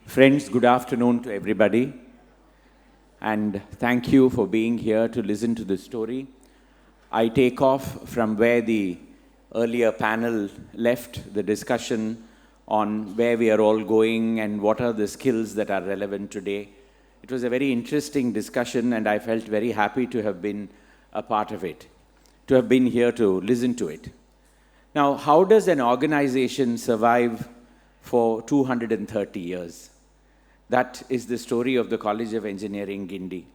Friends, good afternoon to everybody. And thank you for being here to listen to the story. I take off from where the earlier panel left the discussion on where we are all going and what are the skills that are relevant today. It was a very interesting discussion, and I felt very happy to have been a part of it, to have been here to listen to it. Now, how does an organization survive for 230 years? That is the story of the College of Engineering, Guindy.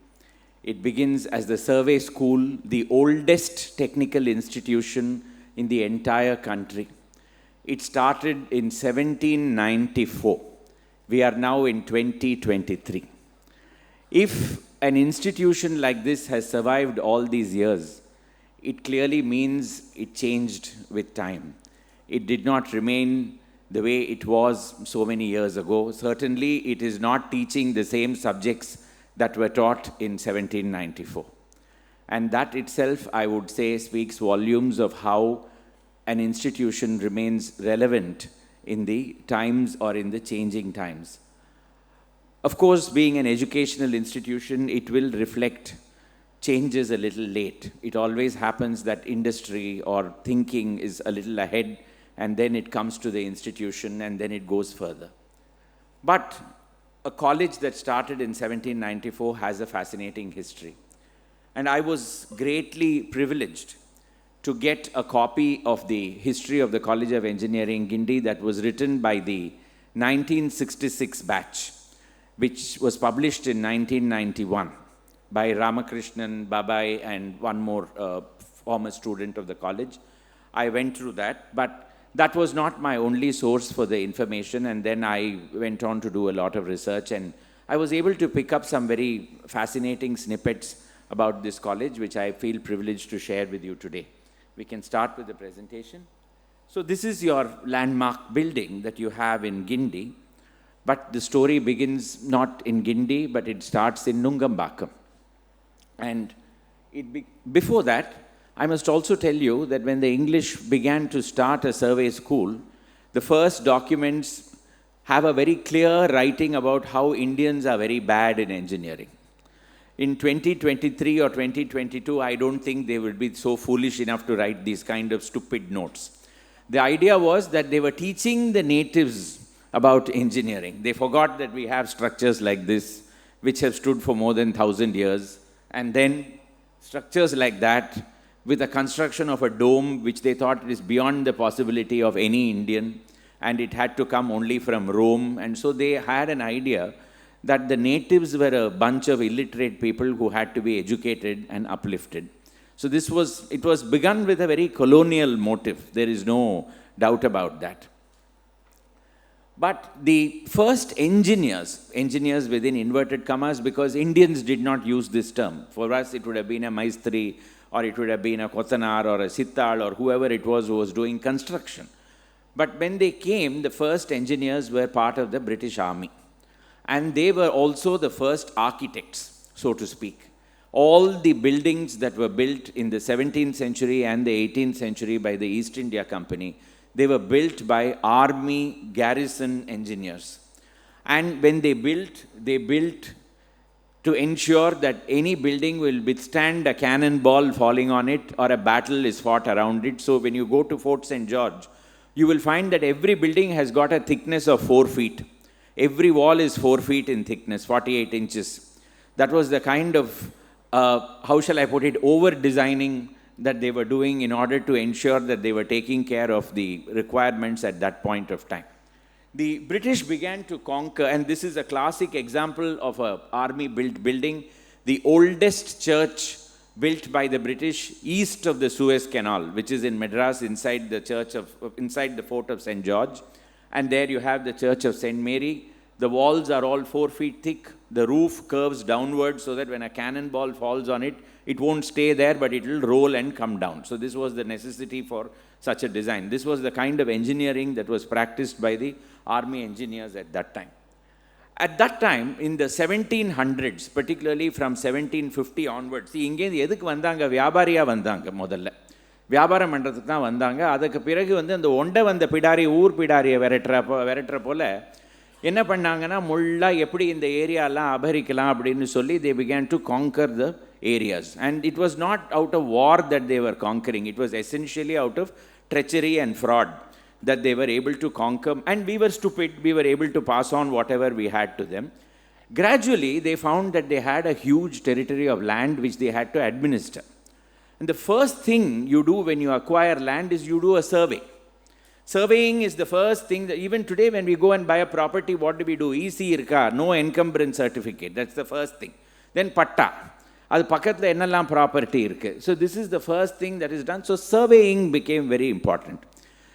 It begins as the survey school, the oldest technical institution in the entire country. It started in 1794. We are now in 2023. If an institution like this has survived all these years, it clearly means it changed with time. It did not remain the way it was so many years ago. Certainly, it is not teaching the same subjects that were taught in 1794. And that itself, I would say, speaks volumes of how an institution remains relevant in the times or in the changing times. Of course, being an educational institution, it will reflect changes a little late. It always happens that industry or thinking is a little ahead, and then it comes to the institution, and then it goes further. But a college that started in 1794 has a fascinating history. And I was greatly privileged to get a copy of the history of the College of Engineering, Guindy, that was written by the 1966 batch, which was published in 1991 by Ramakrishnan, Babai, and one more former student of the college. I went through that, but that was not my only source for the information, and then I went on to do a lot of research, and I was able to pick up some very fascinating snippets about this college, which I feel privileged to share with you today. We can start with the presentation. So this is your landmark building that you have in Guindy, but the story begins not in Guindy, but it starts in Nungambakam. And before that, I must also tell you that when the English began to start a survey school, the first documents have a very clear writing about how Indians are very bad in engineering. In 2023 or 2022, I don't think they would be so foolish enough to write these kind of stupid notes. The idea was that they were teaching the natives about engineering. They forgot that we have structures like this, which have stood for more than 1,000 years, and then structures like that, with a construction of a dome, which they thought is beyond the possibility of any Indian, and it had to come only from Rome. And so they had an idea that the natives were a bunch of illiterate people who had to be educated and uplifted. So it was begun with a very colonial motive. There is no doubt about that. But the first engineers within inverted commas, because Indians did not use this term. For us, it would have been a Maistri, or it would have been a Kotanar or a Sittal or whoever it was who was doing construction. But when they came, the first engineers were part of the British Army. And they were also the first architects, so to speak. All the buildings that were built in the 17th century and the 18th century by the East India Company, they were built by army garrison engineers. And when they built to ensure that any building will withstand a cannonball falling on it or a battle is fought around it. So when you go to Fort St. George, you will find that every building has got a thickness of 4 feet. Every wall is 4 feet in thickness, 48 inches. That was the kind of, over-designing that they were doing in order to ensure that they were taking care of the requirements at that point of time. The British began to conquer, and this is a classic example of an army-built building, the oldest church built by the British east of the Suez Canal, which is in Madras inside the fort of St. George. And there you have the Church of St. Mary. The walls are all 4 feet thick. The roof curves downward so that when a cannonball falls on it, it won't stay there, but it will roll and come down. So this was the necessity for such a design. This was the kind of engineering that was practiced by the army engineers at that time. At that time, in the 1700s, particularly from 1750 onwards, இங்கேருந்து எதுக்கு வந்தாங்க? வியாபாரியாக வந்தாங்க முதல்ல. வியாபாரம் பண்ணுறதுக்கு தான் வந்தாங்க. அதுக்கு பிறகு அந்த ஒண்டை வந்த பிடாரி ஊர் பிடாரியை விரட்டுற போல் என்ன பண்ணாங்கன்னா முள்ளா எப்படி இந்த ஏரியாலாம் அபகரிக்கலாம் அப்படின்னு சொல்லி they began to conquer the areas. And it was not out of war that they were conquering. It was essentially out of treachery and fraud that they were able to conquer. And we were stupid. We were able to pass on whatever we had to them. Gradually, they found that they had a huge territory of land which they had to administer. And the first thing you do when you acquire land is you do a survey. Surveying is the first thing that even today when we go and buy a property, what do we do? EC irka, no encumbrance certificate. That's the first thing. Then patta. அது பக்கத்தில் என்னெல்லாம் property இருக்குது. So this is the first thing that is done. So surveying became very important.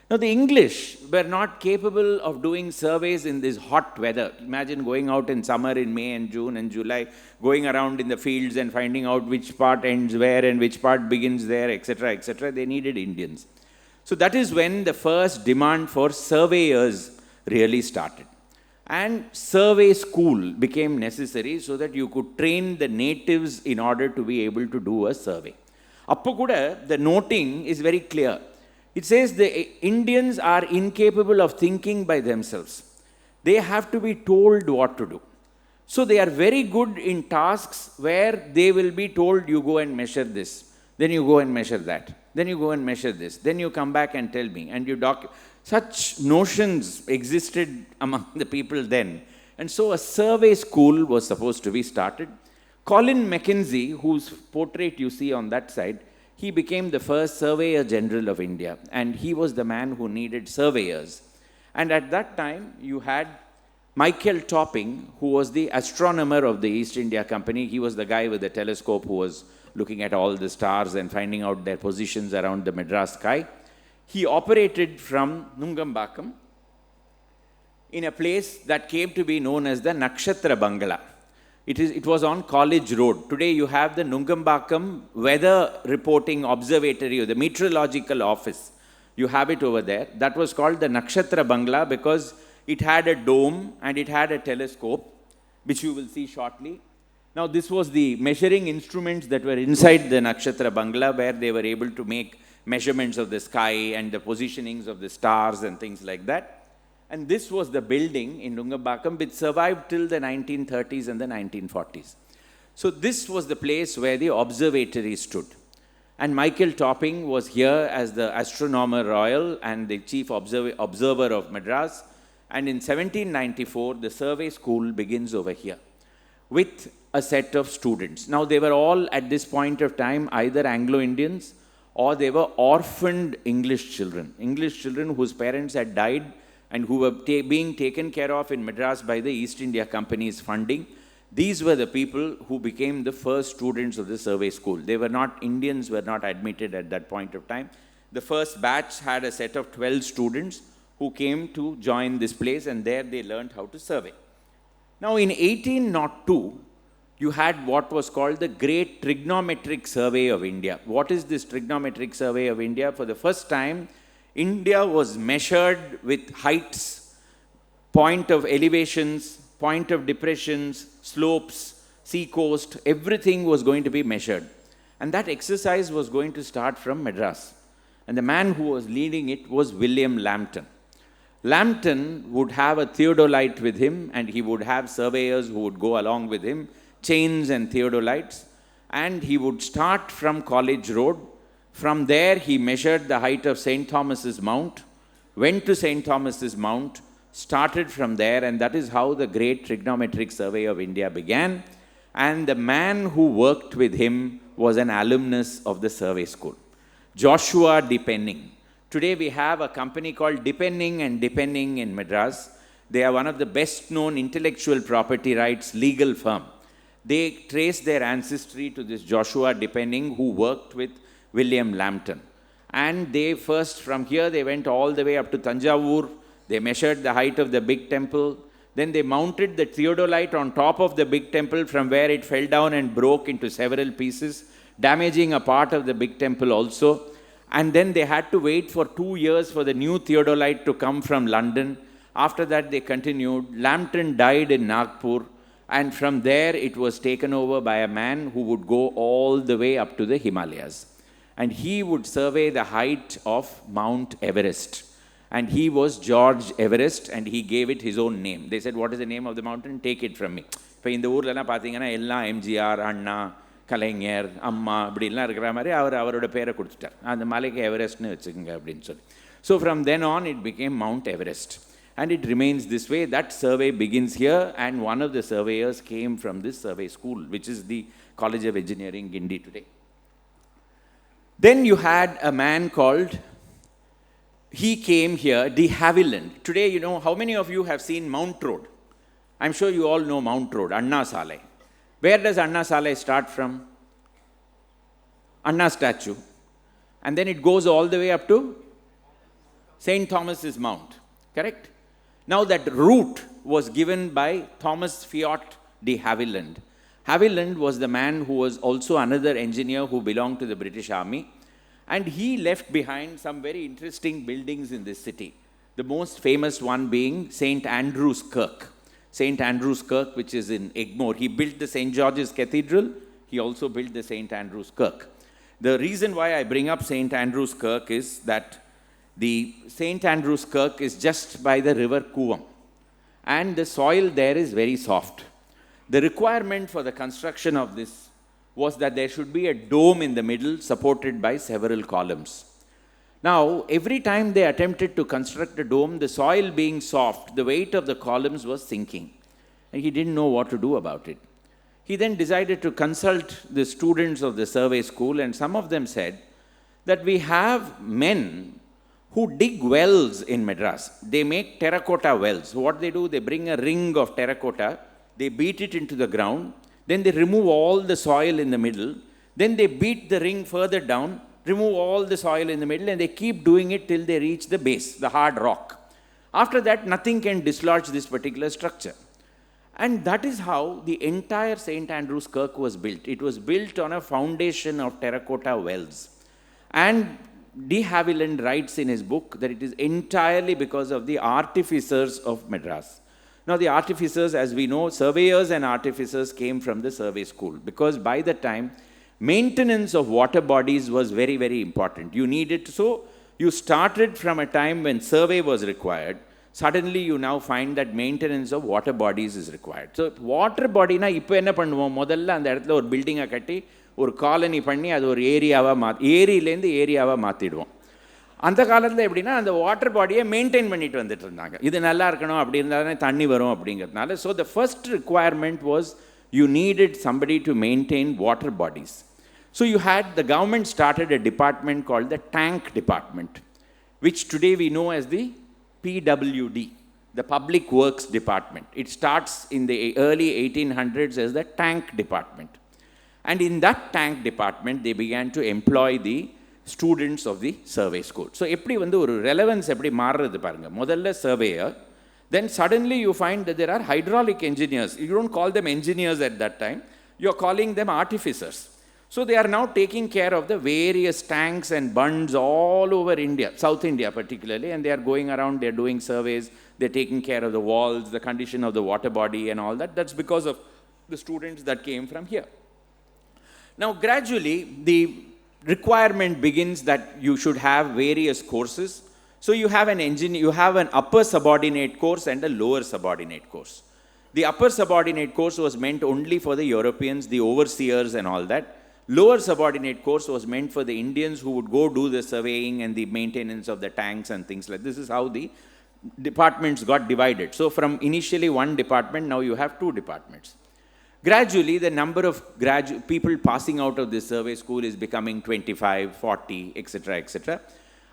Now the English were not capable of doing surveys in this hot weather. Imagine going out in summer in May and June and July, going around in the fields and finding out which part ends where and which part begins there, etc., etc. They needed Indians. So that is when the first demand for surveyors really started. And survey school became necessary so that you could train the natives in order to be able to do a survey. Appo kuda the noting is very clear. It says the Indians are incapable of thinking by themselves. They have to be told what to do. So they are very good in tasks where they will be told, you go and measure this, then you go and measure that, then you go and measure this, then you come back and tell me, and you document. Such notions existed among the people then. And so a survey school was supposed to be started. Colin Mackenzie, whose portrait you see on that side, he became the first Surveyor General of India. And he was the man who needed surveyors. And at that time, you had Michael Topping, who was the astronomer of the East India Company. He was the guy with the telescope who was looking at all the stars and finding out their positions around the Madras sky. He operated from Nungambakam in a place that came to be known as the Nakshatra Bangala. It was on College Road. Today you have the Nungambakam Weather Reporting Observatory, or the Meteorological Office. You have it over there. That was called the Nakshatra Bangala because it had a dome and it had a telescope, which you will see shortly. Now this was the measuring instruments that were inside the Nakshatra Bangala, where they were able to make measurements of the sky and the positionings of the stars and things like that. And this was the building in Nungambakam which survived till the 1930s and the 1940s. So this was the place where the observatory stood. And Michael Topping was here as the astronomer royal and the chief observer of Madras. And in 1794, the survey school begins over here with a set of students. Now they were all at this point of time either Anglo-Indians or they were orphaned English children whose parents had died and who were being taken care of in Madras by the East India Company's funding. These were the people who became the first students of the survey school. They were not, Indians were not admitted at that point of time. The first batch had a set of 12 students who came to join this place, and there they learned how to survey. Now in 1802, you had what was called the Great Trigonometric Survey of India. What is this Trigonometric Survey of India? For the first time, India was measured with heights, point of elevations, point of depressions, slopes, sea coast, everything was going to be measured. And that exercise was going to start from Madras. And the man who was leading it was William Lambton. Lambton would have a theodolite with him, and he would have surveyors who would go along with him, chains and theodolites, and he would start from College Road. From there, he measured the height of St. Thomas's Mount, went to St. Thomas's Mount, started from there, and that is how the Great Trigonometric Survey of India began. And the man who worked with him was an alumnus of the survey school, Joshua Depenning. Today we have a company called Depenning and Depenning in Madras. They are one of the best known intellectual property rights legal firm. They trace their ancestry to this Joshua Depenning who worked with William Lambton. And they first, from here, they went all the way up to Tanjavur. They measured the height of the big temple. Then they mounted the theodolite on top of the big temple, from where it fell down and broke into several pieces, damaging a part of the big temple also. And then they had to wait for 2 years for the new theodolite to come from London. After that, they continued. Lambton died in Nagpur. And from there, it was taken over by a man who would go all the way up to the Himalayas. And he would survey the height of Mount Everest. And he was George Everest, and he gave it his own name. They said, what is the name of the mountain? Take it from me. இப்போ இந்த ஊர்லலாம் பார்த்தீங்கன்னா எல்லாம் எம்ஜிஆர், அண்ணா, கலைஞர், அம்மா இப்படிலாம் இருக்கிற மாதிரி அவரோட பேரை கொடுத்துட்டார். அந்த மலைக்கு எவரெஸ்ட்னு வச்சுக்கோங்க அப்படின்னு சொல்லி. So from then on it became Mount Everest. And it remains this way. That survey begins here, and one of the surveyors came from this survey school, which is the College of Engineering, Guindy today. Then you had a man called, he came here, de Havilland. Today, you know, how many of you have seen Mount Road? I'm sure you all know Mount Road, Anna Salai. Where does Anna Salai start from? Anna statue. And then it goes all the way up to St. Thomas's Mount, correct? Now that route was given by Thomas Fiat de Havilland. Havilland was the man who was also another engineer who belonged to the British Army, and he left behind some very interesting buildings in this city. The most famous one being St. Andrew's Kirk. St. Andrew's Kirk, which is in Egmore. He built the St. George's Cathedral. He also built the St. Andrew's Kirk. The reason why I bring up St. Andrew's Kirk is that the St. Andrew's Kirk is just by the river Kuvam, and the soil there is very soft. The requirement for the construction of this was that there should be a dome in the middle supported by several columns. Now, every time they attempted to construct a dome, the soil being soft, the weight of the columns was sinking, and he didn't know what to do about it. He then decided to consult the students of the survey school, and some of them said that we have men who dig wells in Madras. They make terracotta wells. So what they do, they bring a ring of terracotta, they beat it into the ground, then they remove all the soil in the middle, then they beat the ring further down, remove all the soil in the middle, and they keep doing it till they reach the base, the hard rock. After that, nothing can dislodge this particular structure. And that is how the entire St. Andrew's Kirk was built. It was built on a foundation of terracotta wells. And de Havilland writes in his book that it is entirely because of the artificers of Madras. Now the artificers, as we know, surveyors and artificers came from the survey school, because by the time, maintenance of water bodies was very, very important. You needed, so you started from a time when survey was required. Suddenly you now find that maintenance of water bodies is required. So water body na ipo enna pannuvom, modalla and edathila or building katti ஒரு colony பண்ணி அது ஒரு ஏரியாவாக ஏரியிலேருந்து ஏரியாவாக மாற்றிடுவோம். அந்த காலத்தில் எப்படின்னா அந்த water பாடியை maintain பண்ணிட்டு வந்துட்டு இருந்தாங்க. இது நல்லா இருக்கணும், அப்படி இருந்தாலே தண்ணி வரும் அப்படிங்கிறதுனால. So the first requirement was you needed somebody to maintain water bodies. So you had the government started a department called the tank department, which today we know as the PWD, the Public Works Department. It starts in the early 1800s as the tank department. And in that tank department, they began to employ the students of the survey school. So, eppadi vandu oru relevance eppadi maarradhu parunga. Modalla surveyor, then suddenly you find that there are hydraulic engineers. You don't call them engineers at that time, you are calling them artificers. So, they are now taking care of the various tanks and bunds all over India, South India particularly, and they are going around, they are doing surveys, they are taking care of the walls, the condition of the water body and all that. That's because of the students that came from here. Now, gradually, the requirement begins that you should have various courses. So, you have you have an upper subordinate course and a lower subordinate course. The upper subordinate course was meant only for the Europeans, the overseers and all that. Lower subordinate course was meant for the Indians who would go do the surveying and the maintenance of the tanks and things like this. This is how the departments got divided. So, from initially one department, now you have two departments. Gradually, the number of people passing out of this survey school is becoming 25, 40, etc., etc.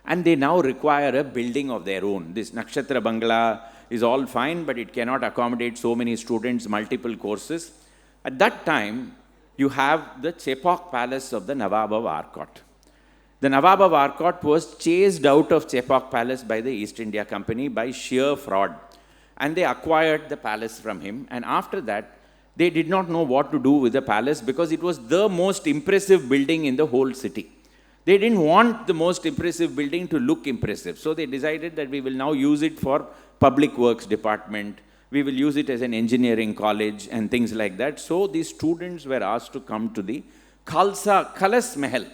And they now require a building of their own. This Nakshatra Bangla is all fine, but it cannot accommodate so many students, multiple courses. At that time, you have the Chepauk Palace of the Nawab of Arcot. The Nawab of Arcot was chased out of Chepauk Palace by the East India Company by sheer fraud. And they acquired the palace from him. And after that, they did not know what to do with the palace because it was the most impressive building in the whole city. They didn't want the most impressive building to look impressive. So they decided that we will now use it for public works department. We will use it as an engineering college and things like that. So these students were asked to come to the Khalas Mahal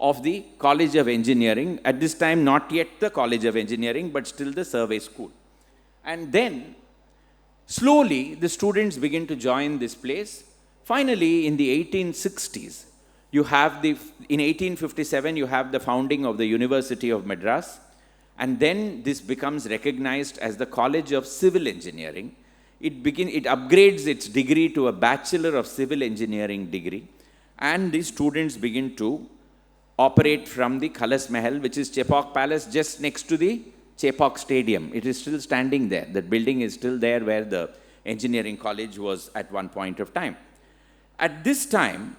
of the College of Engineering. At this time, not yet the College of Engineering, but still the survey school. And then, slowly, the students begin to join this place. Finally, in the 1860s, in 1857, you have the founding of the University of Madras. And then this becomes recognized as the College of Civil Engineering. It upgrades its degree to a Bachelor of Civil Engineering degree. And the students begin to operate from the Khalas Mahal, which is Chepauk Palace, just next to the Chepauk Stadium. It is still standing there. That building is still there where the engineering college was at one point of time. At this time,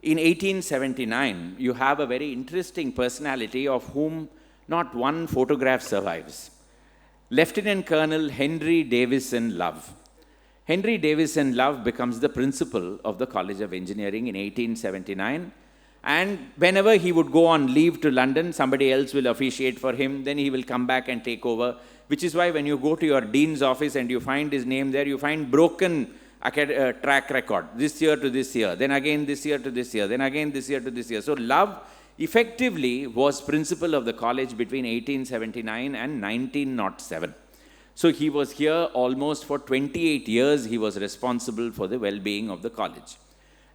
in 1879, you have a very interesting personality of whom not one photograph survives. Lieutenant Colonel Henry Davison Love. Henry Davison Love becomes the principal of the College of Engineering in 1879. And whenever he would go on leave to London, somebody else will officiate for him. Then he will come back and take over, which is why when you go to your dean's office and you find his name there, you find broken track record, this year to this year, then again this year to this year, then again this year to this year. So Love effectively was principal of the college between 1879 and 1907. So he was here almost for 28 years. He was responsible for the well-being of the college.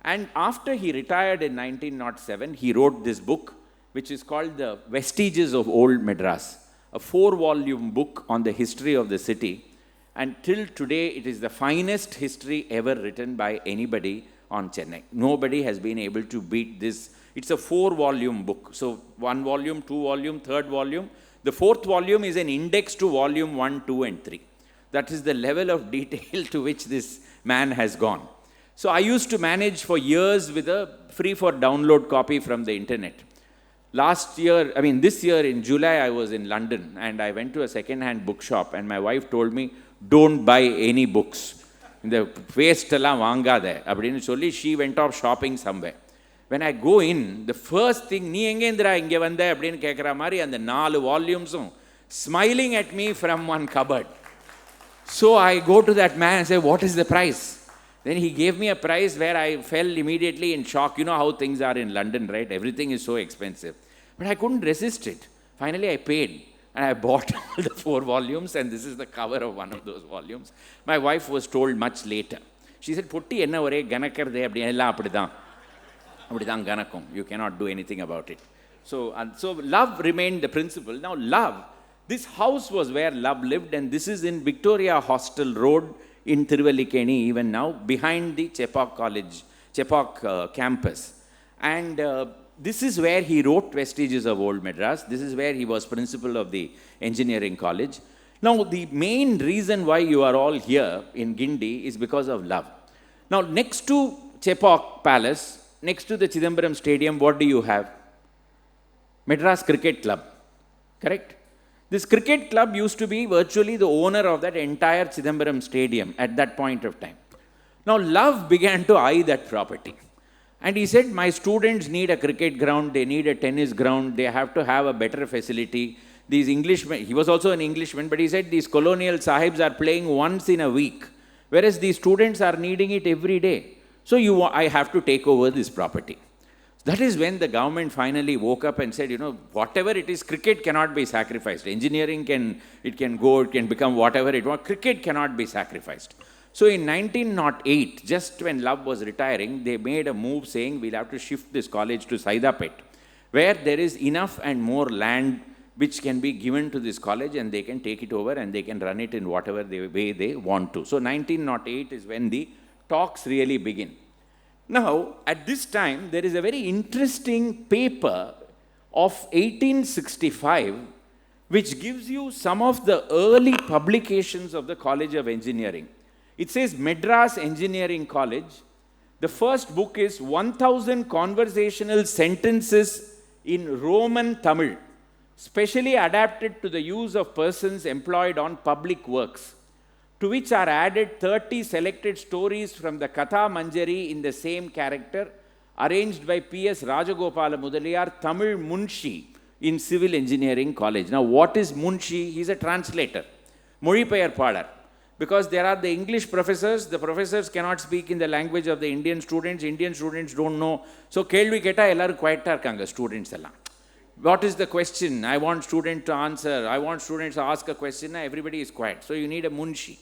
And after he retired in 1907, he wrote this book, which is called The Vestiges of Old Madras, a 4-volume book on the history of the city. And till today, it is the finest history ever written by anybody on Chennai. Nobody has been able to beat this. It's a 4-volume book. So 1 volume, 2 volume, 3rd volume. The 4th volume is an index to volume 1, 2, and 3. That is the level of detail to which this man has gone. So I used to manage for years with a free for download copy from the internet. This year in July, I was in London and I went to a second-hand bookshop and my wife told me, don't buy any books. The waste ella vaangada appadinu solli she went off shopping somewhere. When I go in, the first thing, nee engendra inge vanda appadinu kekra mari and the 4 volumes smiling at me from one cupboard. So I go to that man and say, what is the price? Then he gave me a price where I fell immediately in shock. You know how things are in London, right? Everything is so expensive. But I couldn't resist it. Finally, I paid. And I bought all the 4 volumes, and this is the cover of one of those volumes. My wife was told much later. She said, Putti enna ore ganakkarde appdi ella appadidhaan ganakum. You cannot do anything about it. So Love remained the principal. Now Love, this house was where Love lived, and this is in Victoria Hostel Road in Tiruvallikeni even now, behind the Chepauk campus. And this is where he wrote Vestiges of Old Madras. This is where he was principal of the engineering college. Now, the main reason why you are all here in Guindy is because of Love. Now, next to Chepauk Palace, next to the Chidambaram Stadium, what do you have? Madras Cricket Club, correct? This cricket club used to be virtually the owner of that entire Chidambaram Stadium at that point of time. Now, Love began to eye that property. And he said, my students need a cricket ground, they need a tennis ground, they have to have a better facility. These Englishmen, he was also an Englishman, but he said these colonial sahibs are playing once in a week, whereas these students are needing it every day. So I have to take over this property. That is when the government finally woke up and said, whatever it is, cricket cannot be sacrificed. Engineering can become whatever it wants. Cricket cannot be sacrificed. So in 1908, just when Love was retiring, they made a move saying, we'll have to shift this college to Saidapet, where there is enough and more land which can be given to this college and they can take it over and they can run it in whatever way they want to. So 1908 is when the talks really begin. Now, at this time, there is a very interesting paper of 1865 which gives you some of the early publications of the College of Engineering. It says Madras Engineering College. The first book is 1000 Conversational Sentences in Roman Tamil, specially adapted to the use of persons employed on public works, to which are added 30 selected stories from the Katha Manjari in the same character, arranged by P.S. Rajagopala Mudaliyar, Tamil Munshi in Civil Engineering College. Now, what is Munshi? He is a translator, Mozhipeyarpalar. because there are the English professors, the professors cannot speak in the language of the Indian students don't know. So, kelvi keta ellaru quiet ah irukanga students ella. What is the question? I want student to answer. I want students to ask a question. Everybody is quiet. So, you need a munshi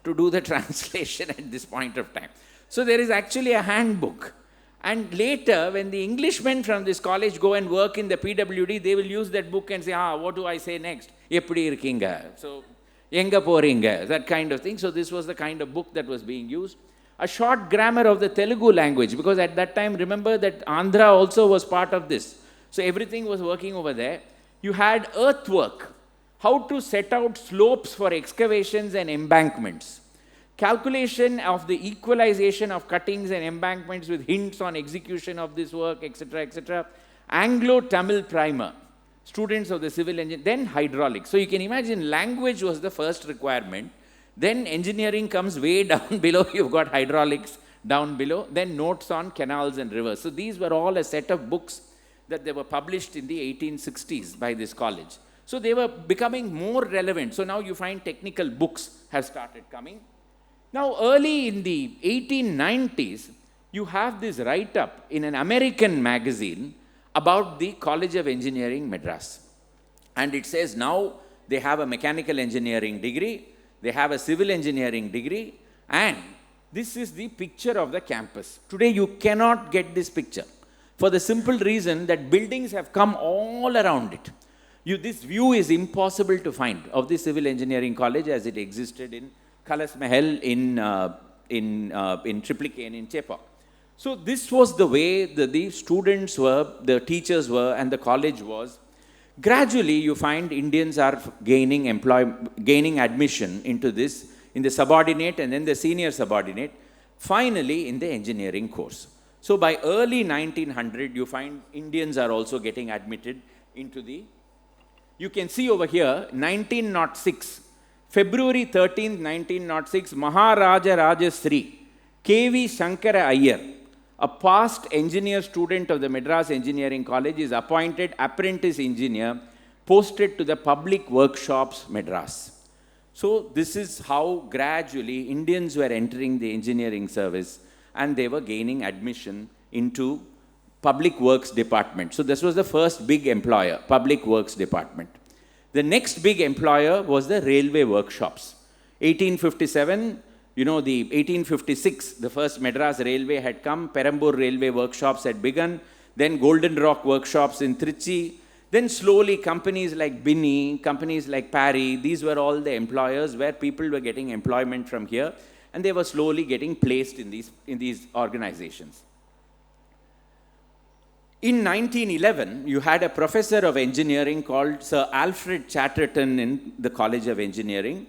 to do the translation at this point of time. So, there is actually a handbook. And later, when the Englishmen from this college go and work in the PWD, they will use that book and say, what do I say next? Eppadi irkinga. So, enga poringa, that kind of thing. So, this was the kind of book that was being used. A short grammar of the Telugu language, because at that time, remember that Andhra also was part of this. So, everything was working over there. You had earthwork, how to set out slopes for excavations and embankments. Calculation of the equalization of cuttings and embankments with hints on execution of this work, etc., etc. Anglo-Tamil primer, students of the civil engineering, then hydraulics. So you can imagine language was the first requirement, then engineering comes way down below, you've got hydraulics down below, then notes on canals and rivers. So these were all a set of books that they were published in the 1860s by this college. So they were becoming more relevant. So now you find technical books have started coming. Now, early in the 1890s, you have this write-up in an American magazine about the College of Engineering, Madras. And it says now they have a mechanical engineering degree, they have a civil engineering degree, and this is the picture of the campus. Today, you cannot get this picture for the simple reason that buildings have come all around it. This view is impossible to find of the Civil Engineering College as it existed in Kalas Mahal in Triplicane in Chepauk. So this was the way the students were, the teachers were, and the college was. Gradually, you find Indians are gaining admission into this in the subordinate and then the senior subordinate, finally in the engineering course. So by early 1900, you find Indians are also getting admitted into the, you can see over here, 1906. February 13th, 1906, Maharaja Rajasri, K.V. Shankara Iyer, a past engineer student of the Madras Engineering College, is appointed apprentice engineer, posted to the Public Workshops, Madras. So this is how gradually Indians were entering the engineering service and they were gaining admission into Public Works Department. So this was the first big employer, Public Works Department. The next big employer was the railway workshops. 1857, the 1856, the first Madras Railway had come, Perambur Railway Workshops had begun, then Golden Rock Workshops in Trichy, then slowly companies like Binny, companies like Parry, these were all the employers where people were getting employment from here, and they were slowly getting placed in these organizations. In 1911, you had a professor of engineering called Sir Alfred Chatterton in the College of Engineering,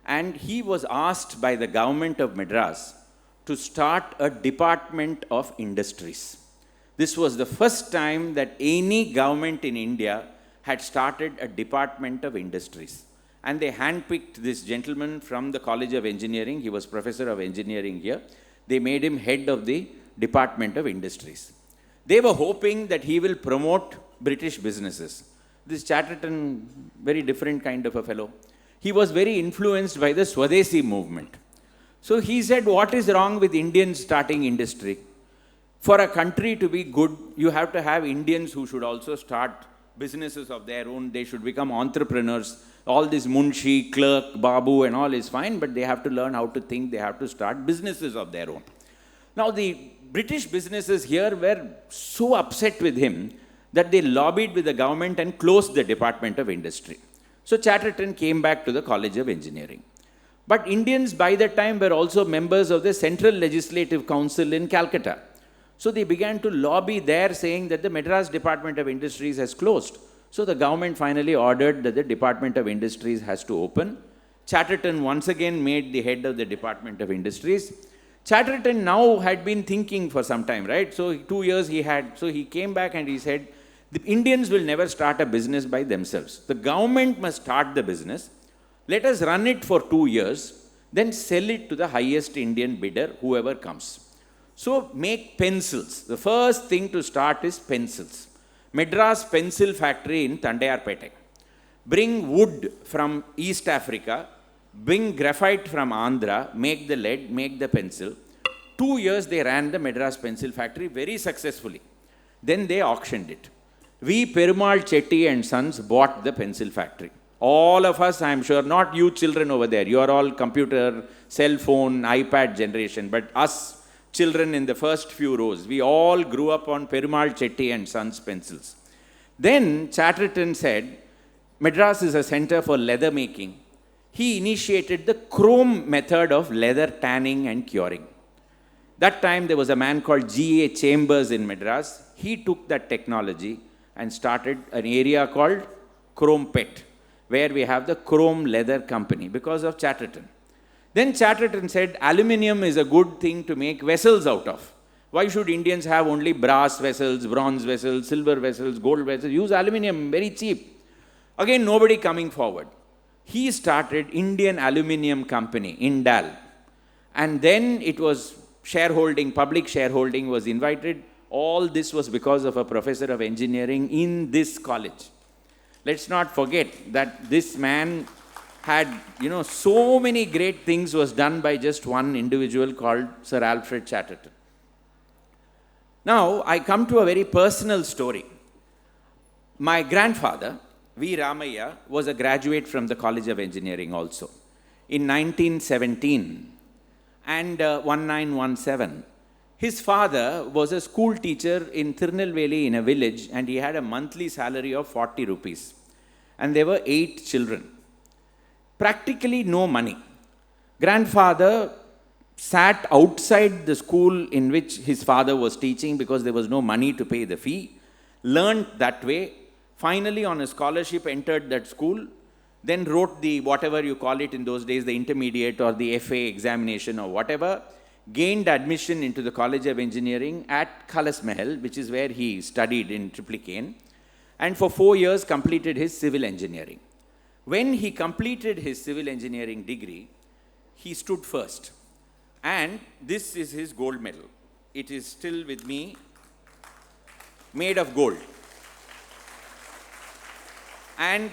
and he was asked by the government of Madras to start a department of industries. This was the first time that any government in India had started a department of industries. And they handpicked this gentleman from the College of Engineering. He was professor of engineering here. They made him head of the Department of Industries. They were hoping that he will promote British businesses. This Chatterton, very different kind of a fellow. He was very influenced by the Swadeshi movement. So he said, what is wrong with Indians starting industry? For a country to be good, you have to have Indians who should also start businesses of their own. They should become entrepreneurs. All this munshi, clerk, babu and all is fine, but they have to learn how to think. They have to start businesses of their own. Now the British businesses here were so upset with him that they lobbied with the government and closed the Department of Industry. So Chatterton came back to the College of Engineering. But Indians by that time were also members of the Central Legislative Council in Calcutta. So they began to lobby there saying that the Madras Department of Industries has closed. So the government finally ordered that the Department of Industries has to open. Chatterton once again made the head of the Department of Industries. Chatterton now had been thinking for some time, right? So 2 years he had, so he came back and he said, the Indians will never start a business by themselves. The government must start the business. Let us run it for 2 years, then sell it to the highest Indian bidder, whoever comes. So make pencils. The first thing to start is pencils. Madras Pencil Factory in Tandayarpete. Bring wood from East Africa, bring graphite from Andhra, make the lead, make the pencil. 2 years they ran the Madras pencil factory very successfully. Then they auctioned it. We, Perumal Chetty and Sons, bought the pencil factory. All of us, I am sure, not you children over there, you are all computer, cell phone, iPad generation, but us children in the first few rows, we all grew up on Perumal Chetty and Sons pencils. Then Chatterton said, Madras is a center for leather making. He initiated the chrome method of leather tanning and curing. That time there was a man called G.A. Chambers in Madras. He took that technology and started an area called Chrome Pet, where we have the Chrome Leather Company because of Chatterton. Then Chatterton said, aluminium is a good thing to make vessels out of. Why should Indians have only brass vessels, bronze vessels, silver vessels, gold vessels? Use aluminium, very cheap. Again, nobody coming forward. He started Indian Aluminium Company, Indal. And then it was shareholding, public shareholding was invited. All this was because of a professor of engineering in this college. Let's not forget that this man had, so many great things was done by just one individual called Sir Alfred Chatterton. Now, I come to a very personal story. My grandfather, V. Ramaiah, was a graduate from the College of Engineering also. In 1917 and 1917, his father was a school teacher in Tirunelveli in a village, and he had a monthly salary of 40 rupees. And there were 8 children. Practically no money. Grandfather sat outside the school in which his father was teaching because there was no money to pay the fee, learned that way, finally on a scholarship entered that school, then wrote the, whatever you call it in those days, the intermediate or the FA examination or whatever, gained admission into the College of Engineering at Khalas Mahal, which is where he studied in Triplicane, and for 4 years completed his civil engineering. When he completed his civil engineering degree, he stood first. And this is his gold medal. It is still with me, made of gold. And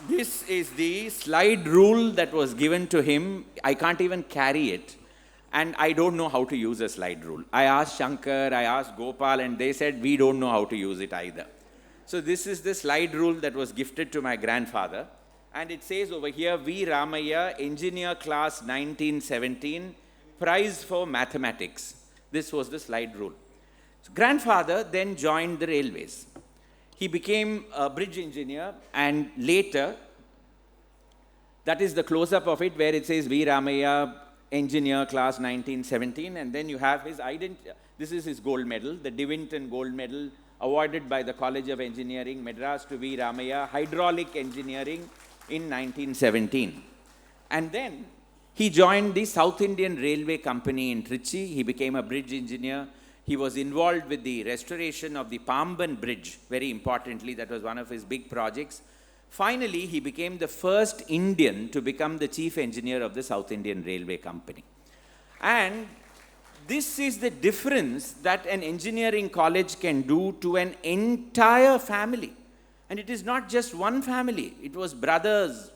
this is the slide rule that was given to him. I can't even carry it. And I don't know how to use a slide rule. I asked Shankar, I asked Gopal, and they said, we don't know how to use it either. So this is the slide rule that was gifted to my grandfather. And it says over here, V. Ramaiah, Engineer Class 1917, Prize for Mathematics. This was the slide rule. So grandfather then joined the railways. He became a bridge engineer, and later, that is the close-up of it where it says V. Ramaiah, Engineer Class 1917, and then you have his identity. This is his gold medal, the Divinton Gold Medal, awarded by the College of Engineering, Madras, to V. Ramaiah, Hydraulic Engineering in 1917. And then he joined the South Indian Railway Company in Trichy. He became a bridge engineer. He was involved with the restoration of the Pamban Bridge, very importantly. That was one of his big projects. Finally, he became the first Indian to become the chief engineer of the South Indian Railway Company. And this is the difference that an engineering college can do to an entire family. And it is not just one family. It was brothers,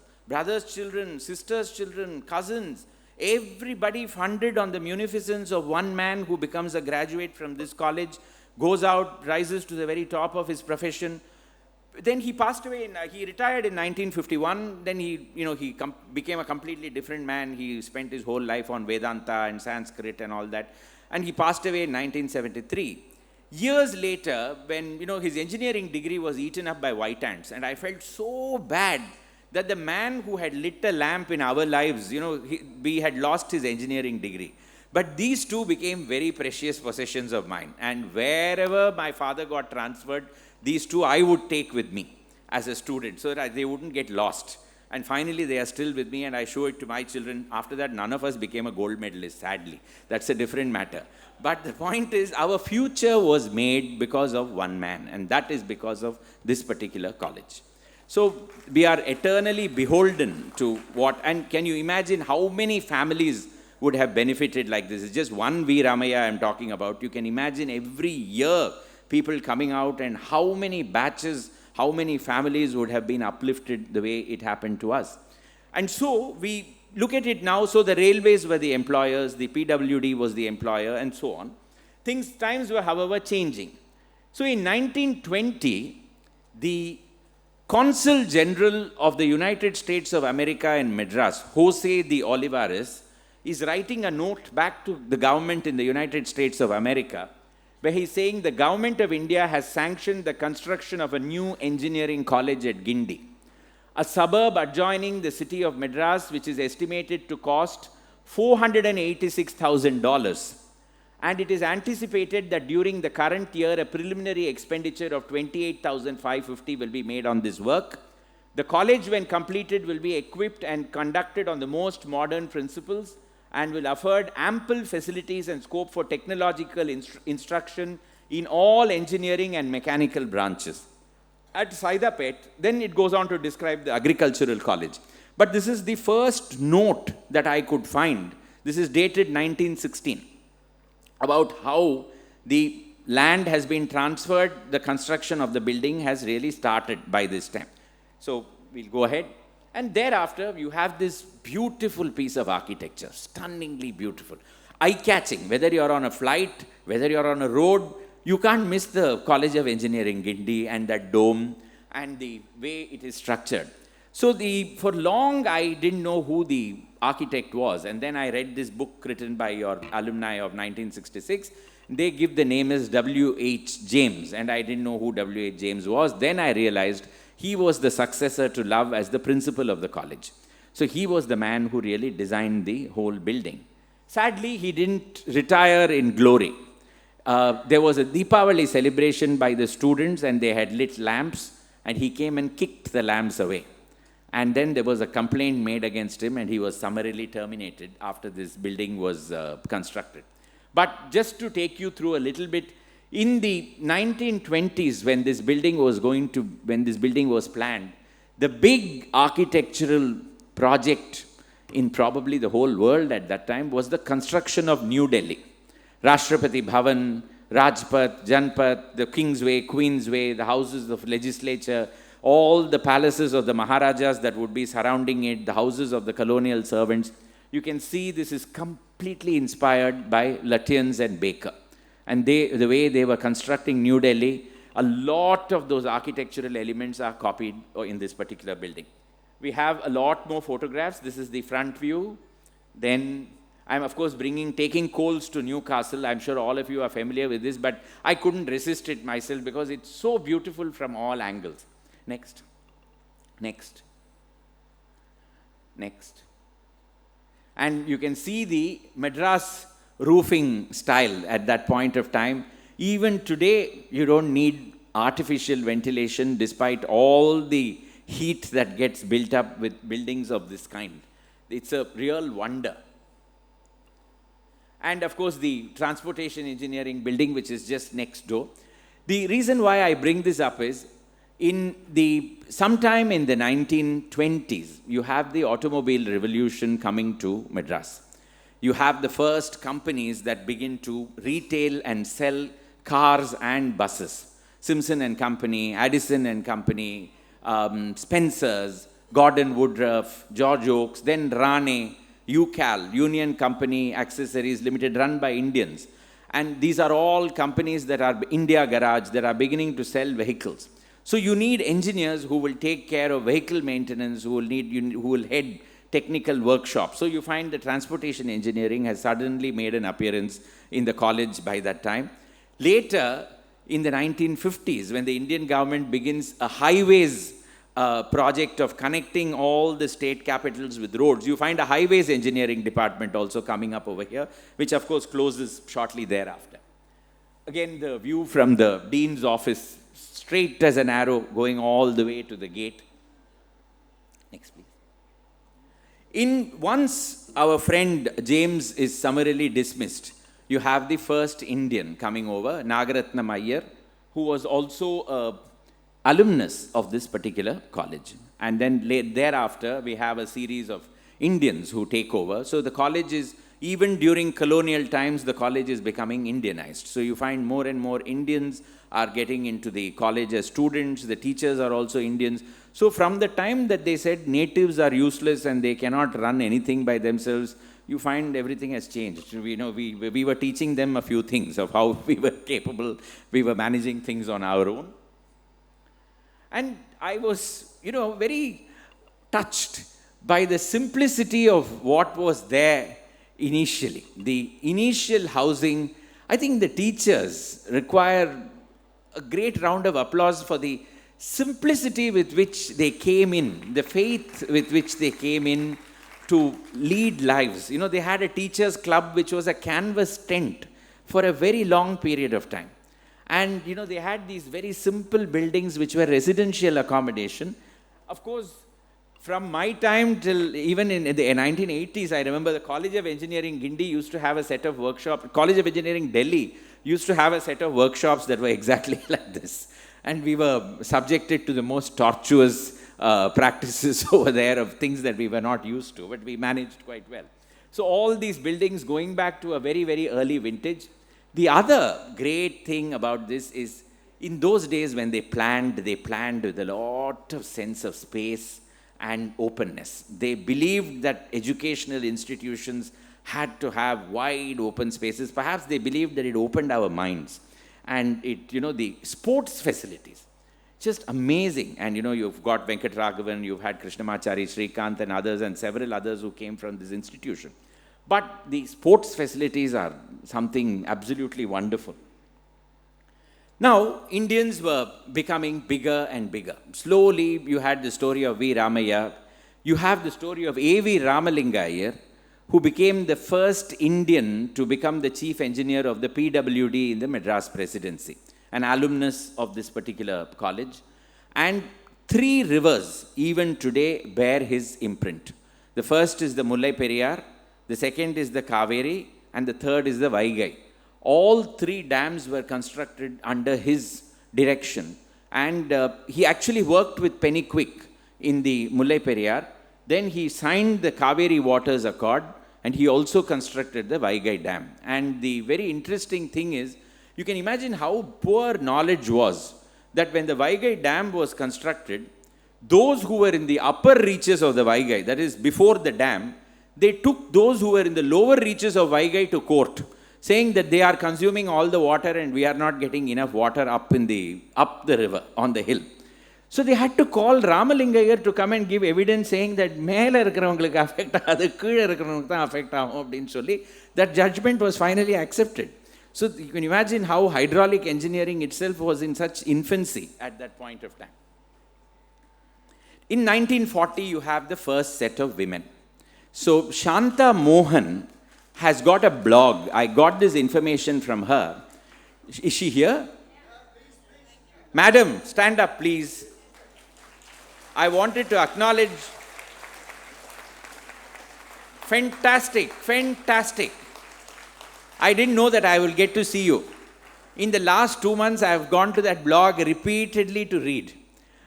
children, sisters' children, cousins. Everybody funded on the munificence of one man who becomes a graduate from this college, goes out, rises to the very top of his profession. Then he passed away, he retired in 1951. Then he became a completely different man. He spent his whole life on Vedanta and Sanskrit and all that. And he passed away in 1973. Years later, when his engineering degree was eaten up by white ants, and I felt so bad that the man who had lit a lamp in our lives, we had lost his engineering degree. But these two became very precious possessions of mine. And wherever my father got transferred, these two I would take with me as a student so that they wouldn't get lost. And finally, they are still with me, and I show it to my children. After that, none of us became a gold medalist, sadly. That's a different matter. But the point is, our future was made because of one man, and that is because of this particular college. So we are eternally beholden to what, and can you imagine how many families would have benefited like this? It's just one V. Ramaiah I'm talking about. You can imagine every year people coming out, and how many batches, how many families would have been uplifted the way it happened to us. And so we look at it now, so the railways were the employers, the PWD was the employer, and so on. Times were, however, changing. So in 1920, the Consul General of the United States of America in Madras, Jose de Olivares, is writing a note back to the government in the United States of America, where he's saying the government of India has sanctioned the construction of a new engineering college at Guindy, a suburb adjoining the city of Madras, which is estimated to cost $486,000. And it is anticipated that during the current year, a preliminary expenditure of $28,550 will be made on this work. The college, when completed, will be equipped and conducted on the most modern principles and will afford ample facilities and scope for technological instruction in all engineering and mechanical branches. At Saidapet, then it goes on to describe the agricultural college. But this is the first note that I could find. This is dated 1916, about how the land has been transferred, the construction of the building has really started by this time. So we'll go ahead. And thereafter, you have this beautiful piece of architecture, stunningly beautiful, eye-catching. Whether you're on a flight, whether you're on a road, you can't miss the College of Engineering, Guindy, and that dome and the way it is structured. So for long, I didn't know who the architect was. And then I read this book written by your alumni of 1966. They give the name as W.H. James. And I didn't know who W.H. James was. Then I realized he was the successor to Love as the principal of the college. So he was the man who really designed the whole building. Sadly, he didn't retire in glory. There was a Deepavali celebration by the students, and they had lit lamps, and he came and kicked the lamps away. And then there was a complaint made against him, and he was summarily terminated after this building was constructed. But just to take you through a little bit, in the 1920s, when this building was planned, the big architectural project in probably the whole world at that time was the construction of New Delhi. Rashtrapati Bhavan, Rajpath, Janpath, the Kingsway, Queensway, the houses of legislature, all the palaces of the Maharajas that would be surrounding it, the houses of the colonial servants. You can see this is completely inspired by Lutyens and Baker. And the way they were constructing New Delhi, a lot of those architectural elements are copied in this particular building. We have a lot more photographs. This is the front view. Then I'm, of course, taking coals to Newcastle. I'm sure all of you are familiar with this, but I couldn't resist it myself because it's so beautiful from all angles. Next. Next. Next. And you can see the Madras roofing style at that point of time. Even today, you don't need artificial ventilation despite all the heat that gets built up with buildings of this kind. It's a real wonder. And of course, the transportation engineering building, which is just next door. The reason why I bring this up is, sometime in the 1920s, you have the automobile revolution coming to Madras. You have the first companies that begin to retail and sell cars and buses. Simpson and Company, Addison and Company, Spencer's, Gordon Woodruff, George Oaks, then Rane, UCAL, Union Company Accessories Limited, run by Indians. And these are all companies that are India Garage, that are beginning to sell vehicles. So you need engineers who will take care of vehicle maintenance, who will head technical workshops. So you find the transportation engineering has suddenly made an appearance in the college by that time. Later, in the 1950s, when the Indian government begins a highways project of connecting all the state capitals with roads, you find a highways engineering department also coming up over here, which of course closes shortly thereafter. Again, the view from the dean's office, straight as an arrow, going all the way to the gate. Next, please. Once our friend James is summarily dismissed, you have the first Indian coming over, Nagaratnam Iyer, who was also an alumnus of this particular college. And then thereafter, we have a series of Indians who take over. So the college is, even during colonial times, the college is becoming Indianized. So you find more and more Indians are getting into the college as students. The teachers are also Indians. So from the time that they said natives are useless and they cannot run anything by themselves, you find everything has changed. We were teaching them a few things of how we were capable, we were managing things on our own. And I was, very touched by the simplicity of what was there initially. The initial housing, I think the teachers require a great round of applause for the simplicity with which they came in, the faith with which they came in to lead lives. They had a teachers' club which was a canvas tent for a very long period of time. And, they had these very simple buildings which were residential accommodation. Of course, from my time till even in the 1980s, I remember the College of Engineering Guindy used to have a set of workshops. College of Engineering Delhi used to have a set of workshops that were exactly like this. And we were subjected to the most tortuous practices over there of things that we were not used to, but we managed quite well. So all these buildings going back to a very, very early vintage. The other great thing about this is, in those days when they planned with a lot of sense of space and openness. They believed that educational institutions had to have wide open spaces. Perhaps they believed that it opened our minds. And the sports facilities, just amazing. And you've got Venkat Raghavan, you've had Krishnamachari, Srikant and others and several others who came from this institution. But the sports facilities are something absolutely wonderful. Now, Indians were becoming bigger and bigger. Slowly, you had the story of V. Ramaiah. You have the story of A.V. Ramalinga Iyer, who became the first Indian to become the chief engineer of the PWD in the Madras Presidency, an alumnus of this particular college. And 3 rivers, even today, bear his imprint. The first is the Mullai Periyar, the second is the Kaveri, and the third is the Vaigai. All 3 dams were constructed under his direction. And he actually worked with Penny Quick in the Mullai Periyar. Then he signed the Kaveri Waters Accord, and he also constructed the Vaigai Dam. And the very interesting thing is, you can imagine how poor knowledge was that when the Vaigai Dam was constructed, those who were in the upper reaches of the Vaigai, that is before the dam, they took those who were in the lower reaches of Vaigai to court, saying that they are consuming all the water and we are not getting enough water up the river, on the hill. So they had to call Ramalinga Iyer to come and give evidence saying that மேலே இருக்கிறவங்களுக்கு affect ஆகாது, கீழே இருக்கிறவங்களுக்கு தான் affect ஆகும் அப்படின்னு சொல்லி, that judgment was finally accepted. So you can imagine how hydraulic engineering itself was in such infancy at that point of time. In 1940, you have the first set of women. So Shanta Mohan has got a blog. I got this information from her. Is she here? Madam, stand up, please. I wanted to acknowledge. Fantastic, fantastic. I didn't know that I will get to see you. In the last 2 months, I have gone to that blog repeatedly to read.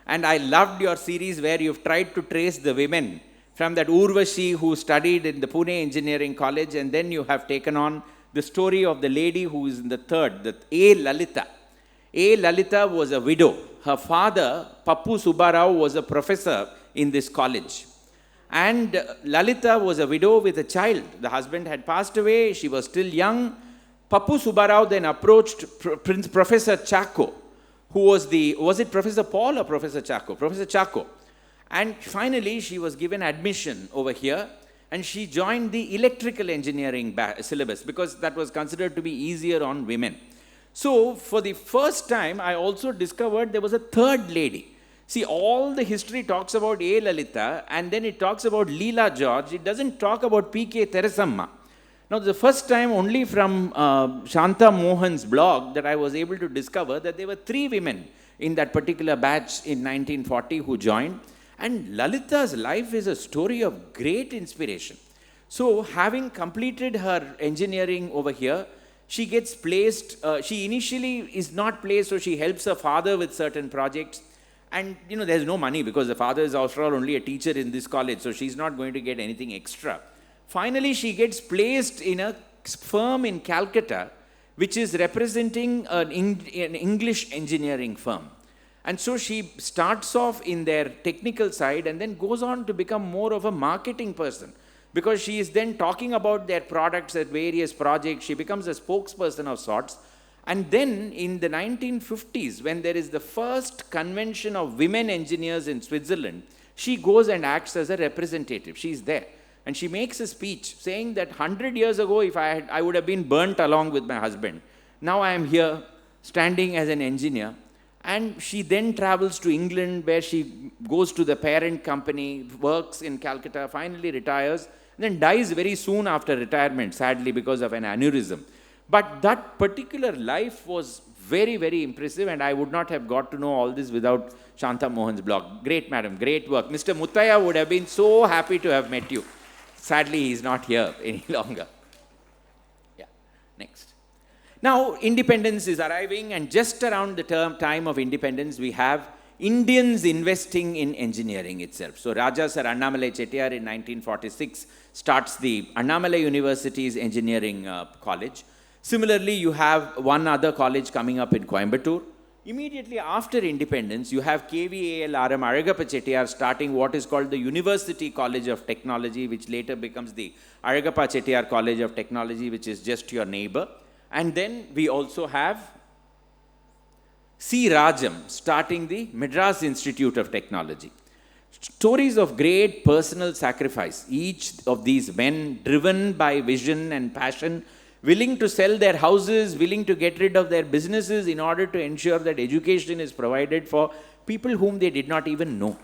And I loved your series where you've tried to trace the women from that Urvashi who studied in the Pune Engineering College, and then you have taken on the story of the lady who is in the third, the A. Lalita. A. Lalita was a widow. Her father, Pappu Subbarao, was a professor in this college. And Lalita was a widow with a child. The husband had passed away. She was still young. Pappu Subbarao then approached Professor Chacko, who was it Professor Paul or Professor Chacko? Professor Chacko. And finally, she was given admission over here, and she joined the electrical engineering syllabus because that was considered to be easier on women. So, for the first time, I also discovered there was a third lady. See, all the history talks about A. Lalita, and then it talks about Leela George. It doesn't talk about P.K. Teresamma. Now, the first time only from Shanta Mohan's blog that I was able to discover that there were 3 women in that particular batch in 1940 who joined. And Lalita's life is a story of great inspiration. So, having completed her engineering over here, she gets placed, she initially is not placed, so she helps her father with certain projects. And, there's no money because the father is, after all, only a teacher in this college, so she's not going to get anything extra. Finally, she gets placed in a firm in Calcutta, which is representing an English engineering firm. And so she starts off in their technical side and then goes on to become more of a marketing person, because she is then talking about their products at various projects. She becomes a spokesperson of sorts. And then in the 1950s, when there is the first convention of women engineers in Switzerland, she goes and acts as a representative. She is there. And she makes a speech saying that 100 years ago, if I would have been burnt along with my husband. Now I am here, standing as an engineer. And she then travels to England, where she goes to the parent company, works in Calcutta, finally retires, and then dies very soon after retirement, sadly, because of an aneurysm. But that particular life was very, very impressive, and I would not have got to know all this without Shanta Mohan's blog. Great, madam, great work. Mr. Muttaya would have been so happy to have met you. Sadly, he is not here any longer. Yeah, next. Now, independence is arriving, and just around the time of independence, we have Indians investing in engineering itself. So, Raja Sir Annamalai Chettiar in 1946 starts the Annamalai University's engineering college. Similarly, you have one other college coming up in Coimbatore. Immediately after independence, you have KVAL RM Aragappa Chettiar starting what is called the University College of Technology, which later becomes the Aragappa Chettiar College of Technology, which is just your neighbor. And then we also have C. Rajam starting the Madras Institute of Technology. Stories of great personal sacrifice. Each of these men driven by vision and passion, willing to sell their houses, willing to get rid of their businesses in order to ensure that education is provided for people whom they did not even know.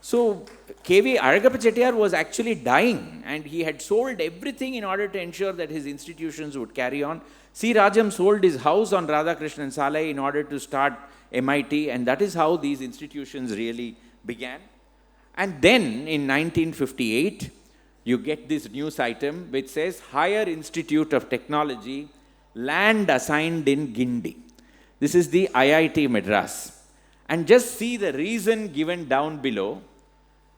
So, KV Aragappa Chettiar was actually dying, and he had sold everything in order to ensure that his institutions would carry on. C. Rajam sold his house on Radhakrishnan Salai in order to start MIT, and that is how these institutions really began. And then in 1958, you get this news item which says Higher Institute of Technology, land assigned in Guindy. This is the IIT Madras. And just see the reason given down below,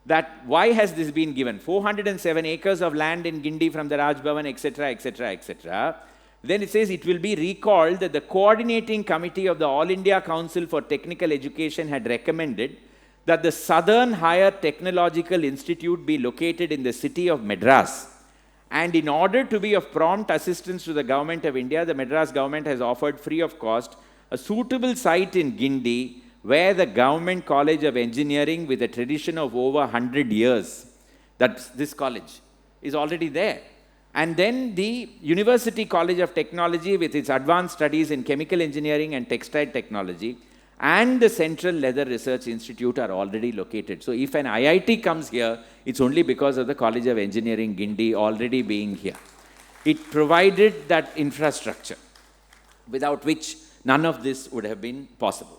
that why has this been given? 407 acres of land in Guindy from the Raj Bhavan, etc., etc., etc. Then it says it will be recalled that the coordinating committee of the All India Council for Technical Education had recommended that the Southern Higher Technological Institute be located in the city of Madras. And in order to be of prompt assistance to the Government of India, the Madras government has offered free of cost a suitable site in Guindy, where the Government College of Engineering, with a tradition of over 100 years, that's this college, is already there. And then the University College of Technology, with its advanced studies in chemical engineering and textile technology, and the Central Leather Research Institute are already located. So if an IIT comes here, it's only because of the College of Engineering Guindy already being here. It provided that infrastructure, without which none of this would have been possible.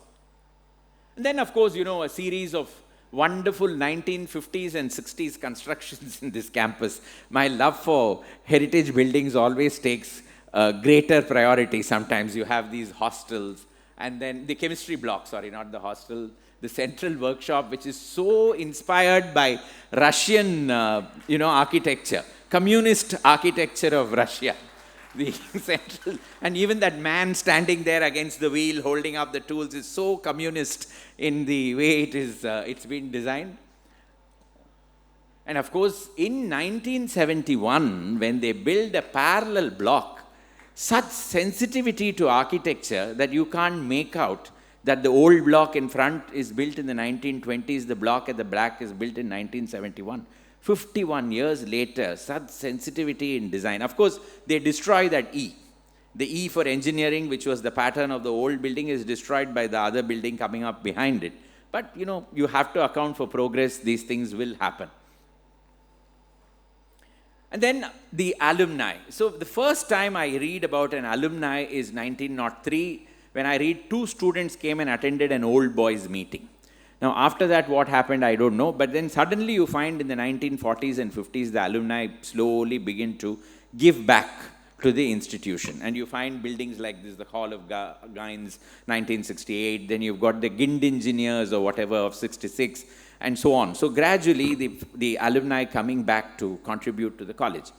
And then, of course, you know, a series of wonderful 1950s and 60s constructions in this campus. My love for heritage buildings always takes greater priority. Sometimes you have these hostels, and then the chemistry block, sorry, not the hostel, the central workshop, which is so inspired by Russian, architecture, communist architecture of Russia. The central, and even that man standing there against the wheel holding up the tools is so communist in the way it is, it's been designed. And of course, in 1971, when they built a parallel block, such sensitivity to architecture that you can't make out that the old block in front is built in the 1920s, the block at the back is built in 1971. 51 years later, such sensitivity in design. Of course, they destroy that E. The E for engineering, which was the pattern of the old building, is destroyed by the other building coming up behind it. But, you know, you have to account for progress. These things will happen. And then the alumni. So the first time I read about an alumni is 1903, when I read 2 students came and attended an old boys meeting. Now, after that, what happened, I don't know. But then suddenly you find in the 1940s and 50s, the alumni slowly begin to give back to the institution. And you find buildings like this, the Hall of Gines, 1968. Then you've got the Gind Engineers or whatever of 66, and so on. So gradually, the alumni coming back to contribute to the college.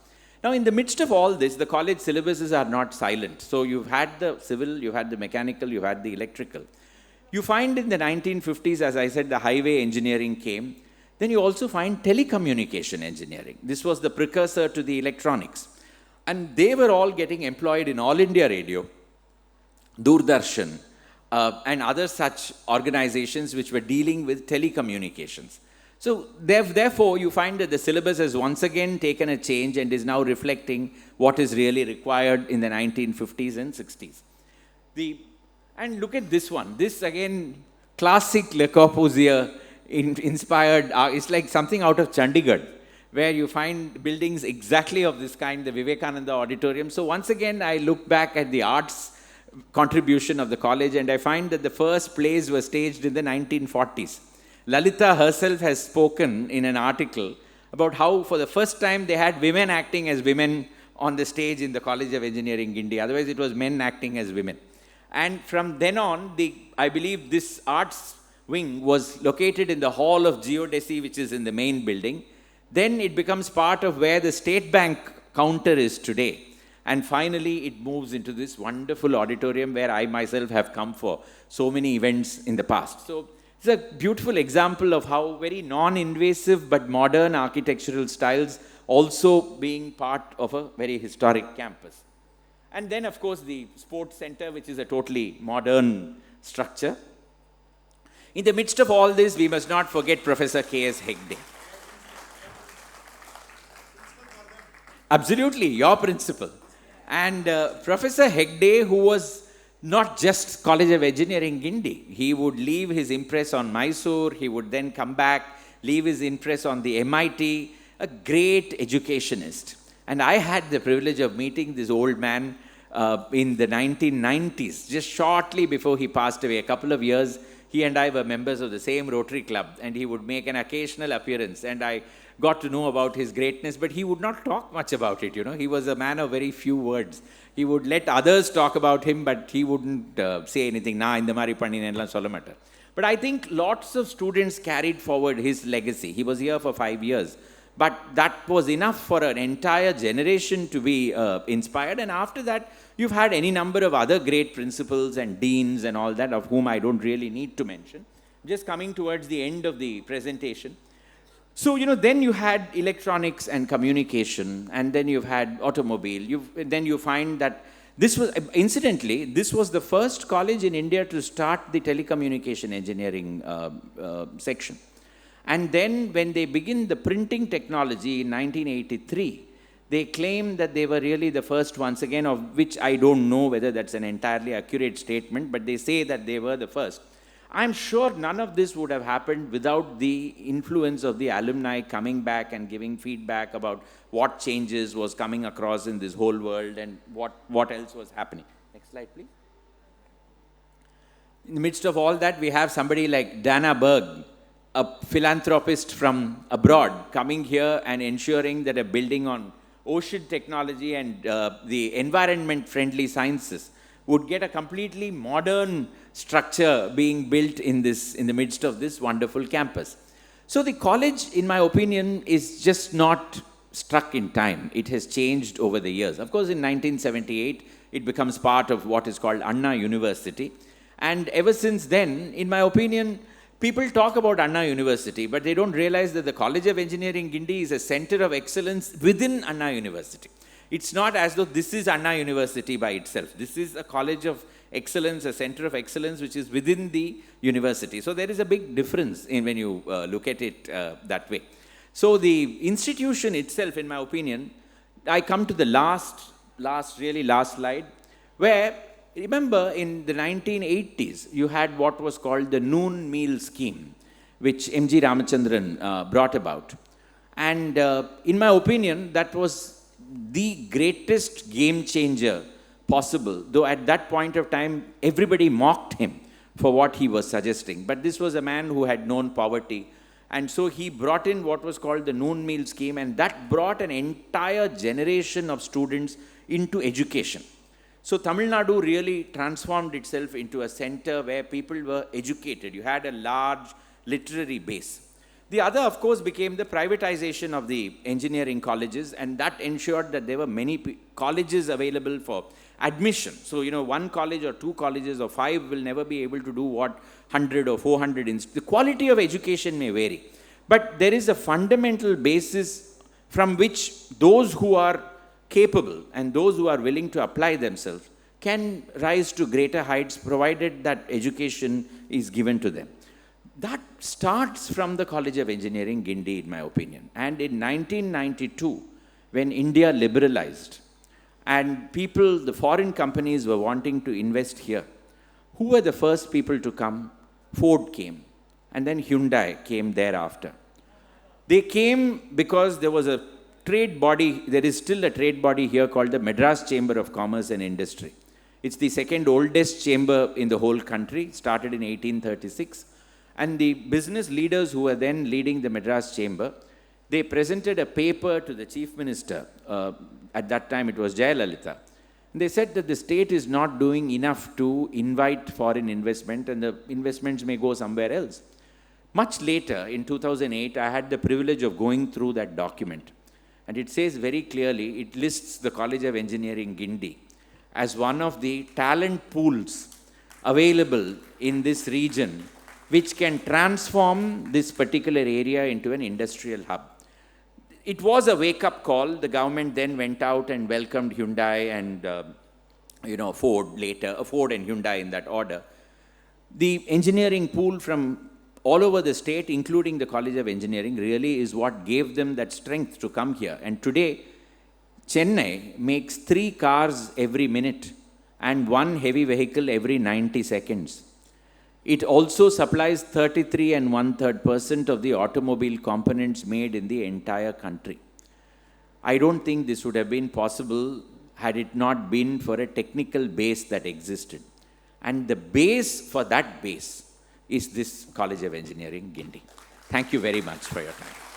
Now, in the midst of all this, the college syllabuses are not silent. So you've had the civil, you've had the mechanical, you've had the electrical. You find in the 1950s, as I said, the highway engineering came. Then you also find telecommunication engineering. This was the precursor to the electronics. And they were all getting employed in All India Radio, Doordarshan, and other such organizations which were dealing with telecommunications. So therefore, you find that the syllabus has once again taken a change and is now reflecting what is really required in the 1950s and 60s. And look at this one. This, again, classic Le Corbusier inspired, it's like something out of Chandigarh, where you find buildings exactly of this kind, the Vivekananda Auditorium. So once again, I look back at the arts contribution of the college, and I find that the first plays were staged in the 1940s. Lalita herself has spoken in an article about how for the first time they had women acting as women on the stage in the College of Engineering, Guindy. Otherwise, it was men acting as women. And from then on, I believe this arts wing was located in the hall of Geodesy, which is in the main building. Then it becomes part of where the State Bank counter is today. And finally, it moves into this wonderful auditorium where I myself have come for so many events in the past. So it's a beautiful example of how very non-invasive but modern architectural styles also being part of a very historic campus. And then, of course, the sports center, which is a totally modern structure. In the midst of all this, we must not forget Professor K.S. Hegde. Absolutely, your principal. And Professor Hegde, who was not just College of Engineering, Guindy, he would leave his impress on Mysore, he would then come back, leave his impress on the MIT, a great educationist. And I had the privilege of meeting this old man in the 1990s, just shortly before he passed away, a couple of years. He and I were members of the same Rotary Club, and he would make an occasional appearance, and I got to know about his greatness, but he would not talk much about it, you know. He was a man of very few words. He would let others talk about him, but he wouldn't say anything. Na indha mari panninella sollamatta. But I think lots of students carried forward his legacy. He was here for 5 years. But that was enough for an entire generation to be inspired. And after that, you've had any number of other great principals and deans and all that, of whom I don't really need to mention. Just coming towards the end of the presentation. So, you know, then you had electronics and communication, and then you've had automobile. Then you find that this was, incidentally, this was the first college in India to start the telecommunication engineering section. And then when they begin the printing technology in 1983, they claim that they were really the first once again, of which I don't know whether that's an entirely accurate statement, but they say that they were the first. I'm sure none of this would have happened without the influence of the alumni coming back and giving feedback about what changes was coming across in this whole world and what else was happening. Next slide, please. In the midst of all that, we have somebody like Dana Berg, a philanthropist from abroad, coming here and ensuring that a building on ocean technology and the environment-friendly sciences would get a completely modern structure being built in the midst of this wonderful campus. So the college, in my opinion, is just not struck in time. It has changed over the years. Of course, in 1978, it becomes part of what is called Anna University. And ever since then, in my opinion, people talk about Anna University, but they don't realize that the College of Engineering, Guindy, is a center of excellence within Anna University. It's not as though this is Anna University by itself. This is a college of excellence, a center of excellence, which is within the university. So there is a big difference in when you look at it that way. So the institution itself, in my opinion, I come to the last slide, where, remember, in the 1980s, you had what was called the noon meal scheme, which M.G. Ramachandran brought about. And in my opinion, that was the greatest game changer possible, though at that point of time, everybody mocked him for what he was suggesting. But this was a man who had known poverty. And so he brought in what was called the noon meal scheme, and that brought an entire generation of students into education. So Tamil Nadu really transformed itself into a center where people were educated. You had a large literary base. The other, of course, became the privatization of the engineering colleges, and that ensured that there were many colleges available for admission. So, one college or two colleges or five will never be able to do what 100 or 400. The quality of education may vary. But there is a fundamental basis from which those who are capable and those who are willing to apply themselves can rise to greater heights, provided that education is given to them. That starts from the College of Engineering, Guindy, in my opinion. And in 1992, when India liberalized, and the foreign companies were wanting to invest here, who were the first people to come? Ford came, and then Hyundai came thereafter. They came because there was a trade body, there is still a trade body here called the Madras Chamber of Commerce and Industry. It's the second oldest chamber in the whole country, started in 1836. And the business leaders who were then leading the Madras Chamber, they presented a paper to the Chief Minister. At that time, it was Jayalalitha. They said that the state is not doing enough to invite foreign investment, and the investments may go somewhere else. Much later, in 2008, I had the privilege of going through that document. And it says very clearly, it lists the College of Engineering, Guindy, as one of the talent pools available in this region, which can transform this particular area into an industrial hub. It was a wake-up call. The government then went out and welcomed Hyundai and Ford later, Ford and Hyundai in that order. The engineering pool from all over the state, including the College of Engineering, really is what gave them that strength to come here. And today, Chennai makes 3 cars every minute and 1 heavy vehicle every 90 seconds. It also supplies 33 and 1/3% of the automobile components made in the entire country. I don't think this would have been possible had it not been for a technical base that existed. And the base for that base is this College of Engineering, Guindy. Thank you very much for your time.